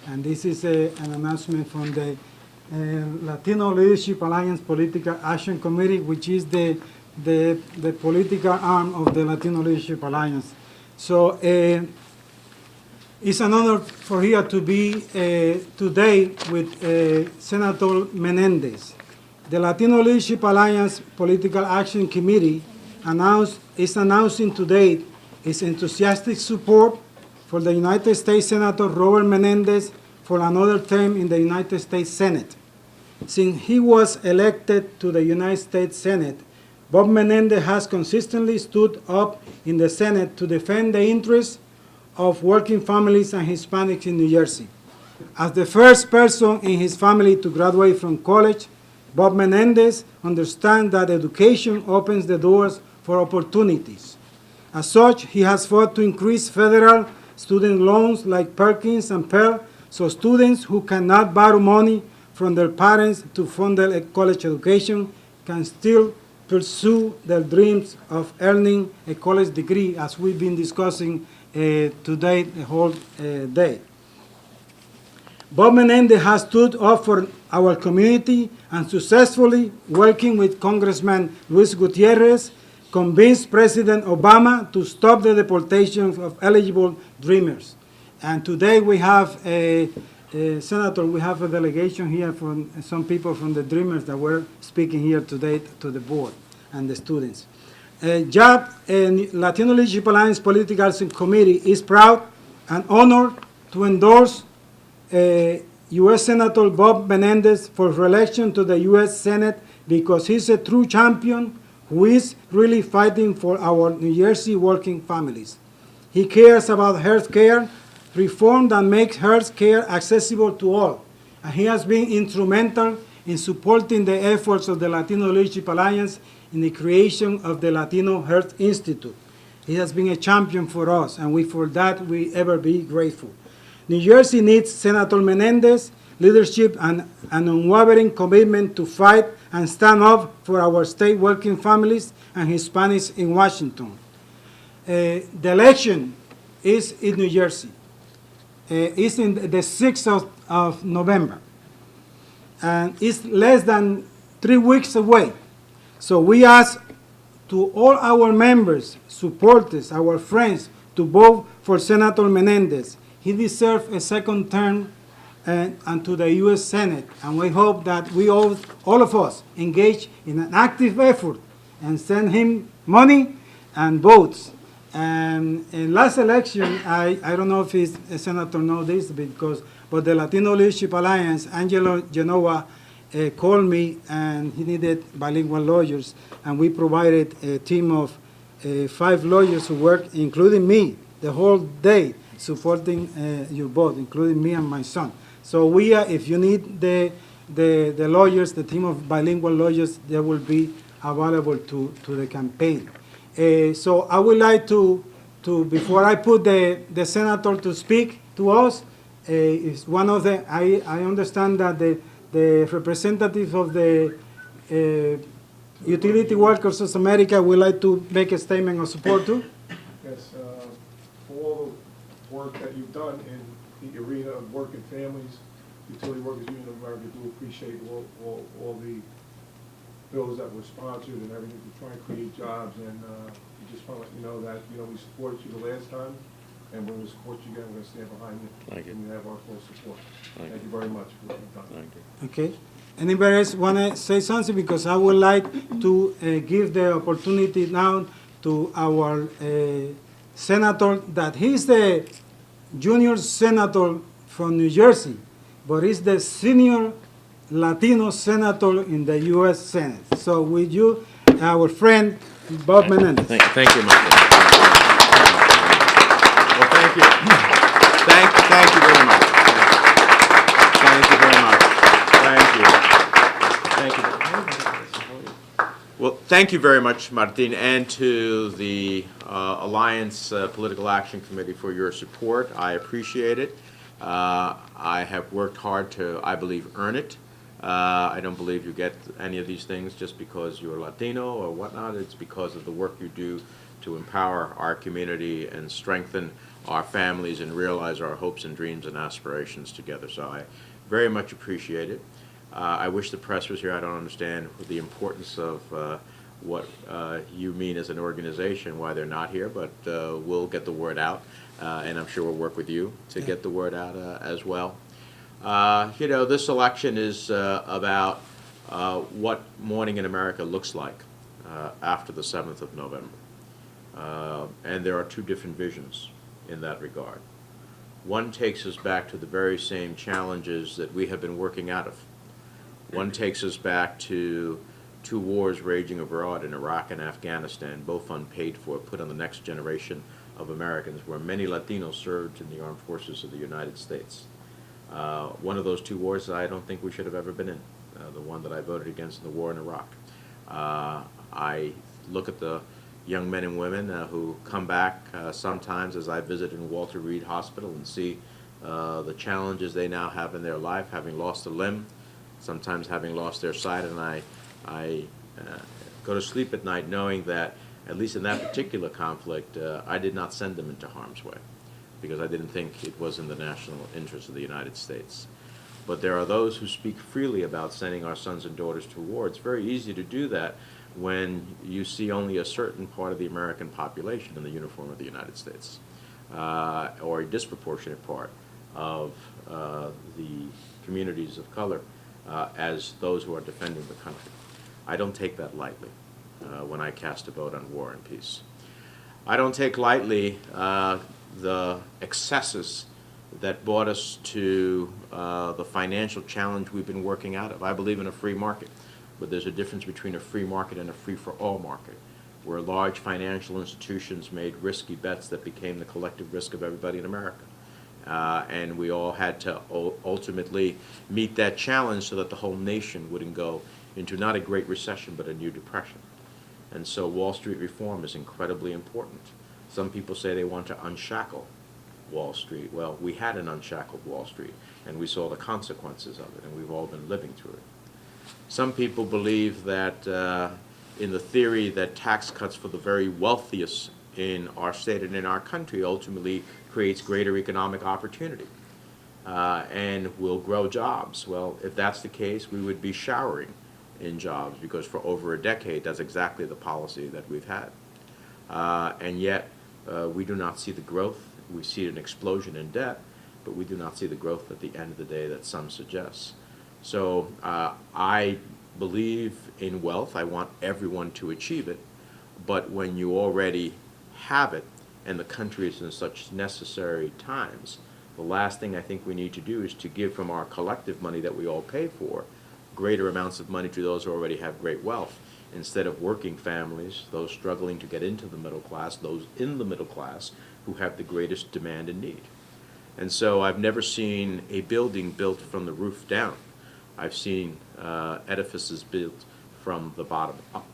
And this is an announcement from the Latino Leadership Alliance Political Action Committee, which is the political arm of the Latino Leadership Alliance. So it's an honor for here to be today with Senator Menendez. The Latino Leadership Alliance Political Action Committee is announcing today its enthusiastic support for the United States Senator Robert Menendez for another term in the United States Senate. Since he was elected to the United States Senate, Bob Menendez has consistently stood up in the Senate to defend the interests of working families and Hispanics in New Jersey. As the first person in his family to graduate from college, Bob Menendez understands that education opens the doors for opportunities. As such, he has fought to increase federal student loans like Perkins and Pell, so students who cannot borrow money from their parents to fund their college education can still pursue their dreams of earning a college degree, as we've been discussing today, the whole day. Bob Menendez has stood up for our community and successfully, working with Congressman Luis Gutierrez, convinced President Obama to stop the deportation of eligible Dreamers. And today we have Senator, we have a delegation here from some people from the Dreamers that were speaking here today to the board and the students. JAP and Latino Leadership Alliance Political Action Committee is proud and honored to endorse US Senator Bob Menendez for re-election to the US Senate because he's a true champion who is really fighting for our New Jersey working families. He cares about health care reform that makes health care accessible to all. And he has been instrumental in supporting the efforts of the Latino Leadership Alliance in the creation of the Latino Health Institute. He has been a champion for us, and for that we ever be grateful. New Jersey needs Senator Menendez leadership and an unwavering commitment to fight and stand up for our state working families and Hispanics in Washington. The election is in New Jersey. It's in the 6th of November. And it's less than 3 weeks away. So we ask to all our members, supporters, our friends, to vote for Senator Menendez. He deserves a second term and to the U.S. Senate. And we hope that we all of us engage in an active effort and send him money and votes. And in last election, I don't know if a senator knows this, but the Latino Leadership Alliance, Angelo Genova, called me and he needed bilingual lawyers. And we provided a team of 5 lawyers who worked, including me, the whole day, supporting your vote, including me and my son. So we are, if you need the lawyers, the team of bilingual lawyers, they will be available to the campaign. So I would like to before I put the senator to speak to us, is one of the, I understand that the representative of the Utility Workers of America would like to make a statement of support too. Yes, for all the work that you've done in the arena of working families, Utility Workers Union of America do appreciate all the bills that were sponsored and everything to try and create jobs. And we just want to let you know that we supported you the last time, and we're going to support you again. We're going to stand behind you. Thank you. And you have our full support. Thank you very much for what you've done. Thank you. Okay. Anybody else want to say something? Because I would like to give the opportunity now to our senator, that he's the junior senator from New Jersey, but he's the senior Latino senator in the U.S. Senate. So with you, our friend, Bob Menendez. Thank you, Michael. Well, thank you. Thank you very much. Thank you very much. Thank you. Thank you. Well, thank you very much, Martin, and to the Alliance Political Action Committee for your support. I appreciate it. I have worked hard to, I believe, earn it. I don't believe you get any of these things just because you're Latino or whatnot. It's because of the work you do to empower our community and strengthen our families and realize our hopes and dreams and aspirations together. So I very much appreciate it. I wish the press was here. I don't understand the importance of what you mean as an organization, why they're not here, but we'll get the word out, and I'm sure we'll work with you to get the word out as well. You know, this election is about what morning in America looks like after the 7th of November. And there are two different visions in that regard. One takes us back to the very same challenges that we have been working out of. One takes us back to two wars raging abroad in Iraq and Afghanistan, both unpaid for, put on the next generation of Americans, where many Latinos served in the armed forces of the United States. One of those two wars I don't think we should have ever been in, the one that I voted against in the war in Iraq. I look at the young men and women who come back sometimes as I visit in Walter Reed Hospital and see the challenges they now have in their life, having lost a limb, sometimes having lost their sight, and I go to sleep at night knowing that, at least in that particular conflict, I did not send them into harm's way, because I didn't think it was in the national interest of the United States. But there are those who speak freely about sending our sons and daughters to war. It's very easy to do that when you see only a certain part of the American population in the uniform of the United States, or a disproportionate part of the communities of color as those who are defending the country. I don't take that lightly when I cast a vote on war and peace. I don't take lightly the excesses that brought us to the financial challenge we've been working out of. I believe in a free market, but there's a difference between a free market and a free-for-all market, where large financial institutions made risky bets that became the collective risk of everybody in America. And we all had to ultimately meet that challenge so that the whole nation wouldn't go into not a great recession, but a new depression. And so Wall Street reform is incredibly important. Some people say they want to unshackle Wall Street. Well, we had an unshackled Wall Street, and we saw the consequences of it, and we've all been living through it. Some people believe that in the theory that tax cuts for the very wealthiest in our state and in our country ultimately creates greater economic opportunity and will grow jobs. Well, if that's the case, we would be showering in jobs, because for over a decade, that's exactly the policy that we've had. And yet, we do not see the growth. We see an explosion in debt, but we do not see the growth at the end of the day that some suggest. So I believe in wealth. I want everyone to achieve it. But when you already have it and the country is in such necessary times, the last thing I think we need to do is to give from our collective money that we all pay for greater amounts of money to those who already have great wealth, instead of working families, those struggling to get into the middle class, those in the middle class who have the greatest demand and need. And so I've never seen a building built from the roof down. I've seen edifices built from the bottom up.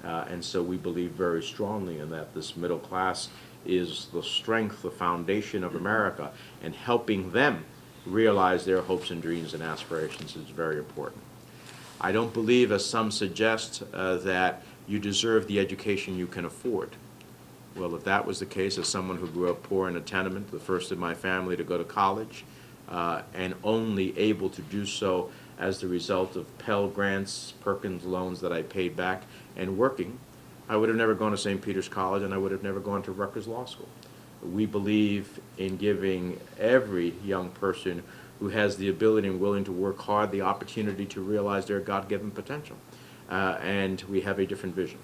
And so we believe very strongly in that. This middle class is the strength, the foundation of America, and helping them realize their hopes and dreams and aspirations is very important. I don't believe, as some suggest, that you deserve the education you can afford. Well, if that was the case, as someone who grew up poor in a tenement, the first in my family to go to college, and only able to do so as the result of Pell Grants, Perkins loans that I paid back, and working, I would have never gone to St. Peter's College, and I would have never gone to Rutgers Law School. We believe in giving every young person who has the ability and willing to work hard the opportunity to realize their God-given potential. And we have a different vision.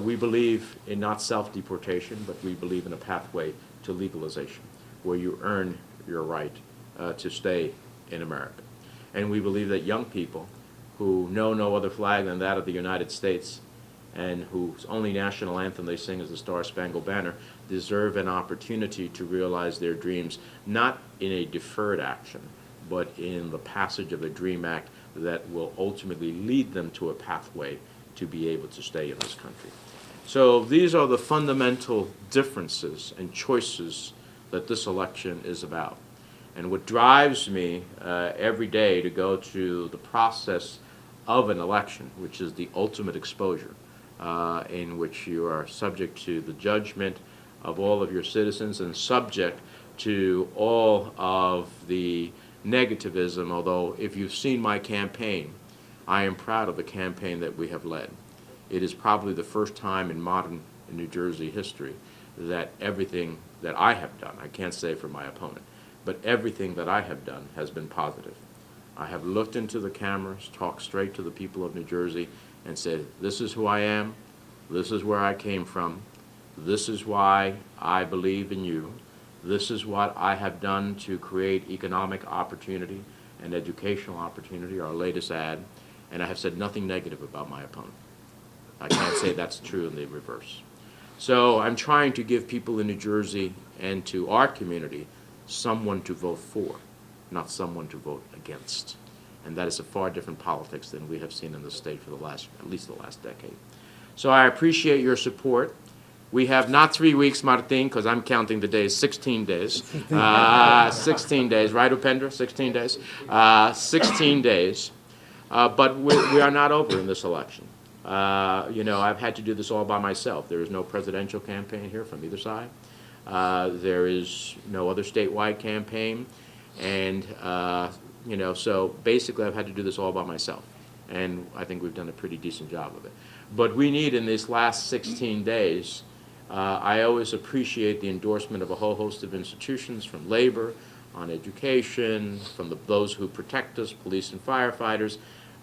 We believe in not self-deportation, but we believe in a pathway to legalization, where you earn your right to stay in America. And we believe that young people who know no other flag than that of the United States, and whose only national anthem they sing is the Star-Spangled Banner, deserve an opportunity to realize their dreams, not in a deferred action, but in the passage of a DREAM Act that will ultimately lead them to a pathway to be able to stay in this country. So these are the fundamental differences and choices that this election is about. And what drives me every day to go through the process of an election, which is the ultimate exposure, in which you are subject to the judgment of all of your citizens and subject to all of the negativism, although if you've seen my campaign, I am proud of the campaign that we have led. It is probably the first time in modern New Jersey history that everything that I have done, I can't say for my opponent, but everything that I have done has been positive. I have looked into the cameras, talked straight to the people of New Jersey, and said, this is who I am, this is where I came from, this is why I believe in you, this is what I have done to create economic opportunity and educational opportunity, our latest ad, and I have said nothing negative about my opponent. I can't say that's true in the reverse. So I'm trying to give people in New Jersey and to our community someone to vote for, not someone to vote against. And that is a far different politics than we have seen in the state for the last, at least the last decade. So I appreciate your support. We have not 3 weeks, Martin, because I'm counting the days, 16 days. 16 days, right, Upendra? 16 days? 16 days. But we are not over in this election. You know, I've had to do this all by myself. There is no presidential campaign here from either side. There is no other statewide campaign. And, you know, so basically I've had to do this all by myself. And I think we've done a pretty decent job of it. But we need, in these last 16 days, I always appreciate the endorsement of a whole host of institutions, from labor, on education, from those who protect us, police and firefighters,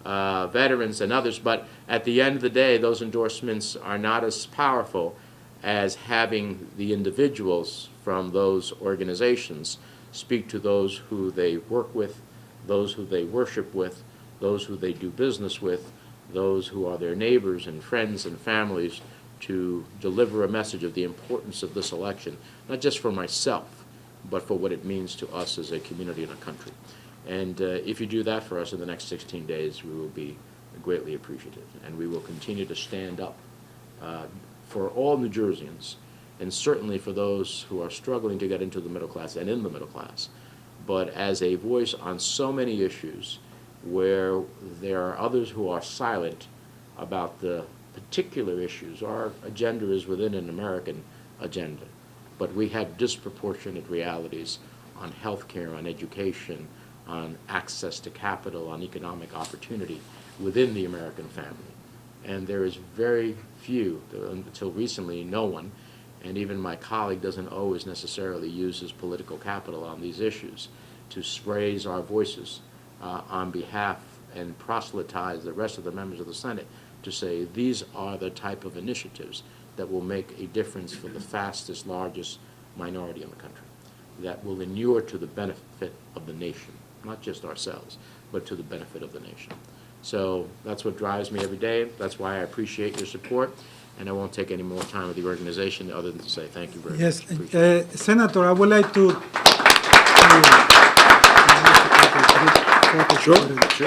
veterans and others. But at the end of the day, those endorsements are not as powerful as having the individuals from those organizations speak to those who they work with, those who they worship with, those who they do business with, those who are their neighbors and friends and families, to deliver a message of the importance of this election, not just for myself, but for what it means to us as a community and a country. And if you do that for us in the next 16 days, we will be greatly appreciative. And we will continue to stand up for all New Jerseyans, and certainly for those who are struggling to get into the middle class and in the middle class, but as a voice on so many issues where there are others who are silent about the particular issues. Our agenda is within an American agenda, but we have disproportionate realities on health care, on education, on access to capital, on economic opportunity within the American family. And there is very few, until recently, no one, and even my colleague doesn't always necessarily use his political capital on these issues to raise our voices on behalf and proselytize the rest of the members of the Senate to say these are the type of initiatives that will make a difference for the fastest, largest minority in the country, that will inure to the benefit of the nation, not just ourselves, but to the benefit of the nation. So that's what drives me every day. That's why I appreciate your support, and I won't take any more time with the organization other than to say thank you very much. Yes, Senator, I would like to. Sure.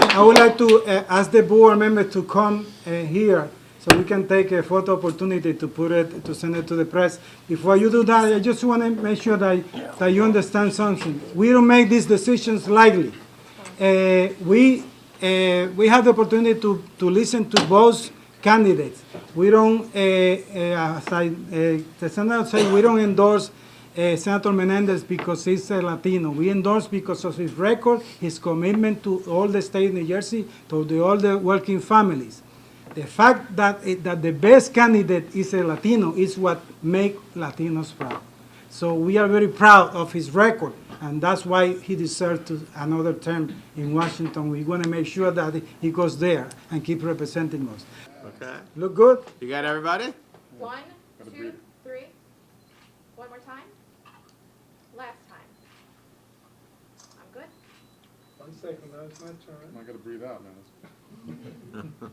I would like to ask the board members to come here so we can take a photo opportunity to put it, to send it to the press. Before you do that, I just want to make sure that you understand something. We don't make these decisions lightly. We have the opportunity to listen to both candidates. We don't, as the senator said, we don't endorse Senator Menendez because he's a Latino. We endorse because of his record, his commitment to all the state of New Jersey, to all the working families. The fact that the best candidate is a Latino is what makes Latinos proud. So we are very proud of his record, and that's why he deserves another term in Washington. We want to make sure that he goes there and keep representing us. Okay. Look good? You got everybody? 1, 2, 3. One more time. Last time. I'm good. 1 second, now it's my turn. I gotta breathe out now.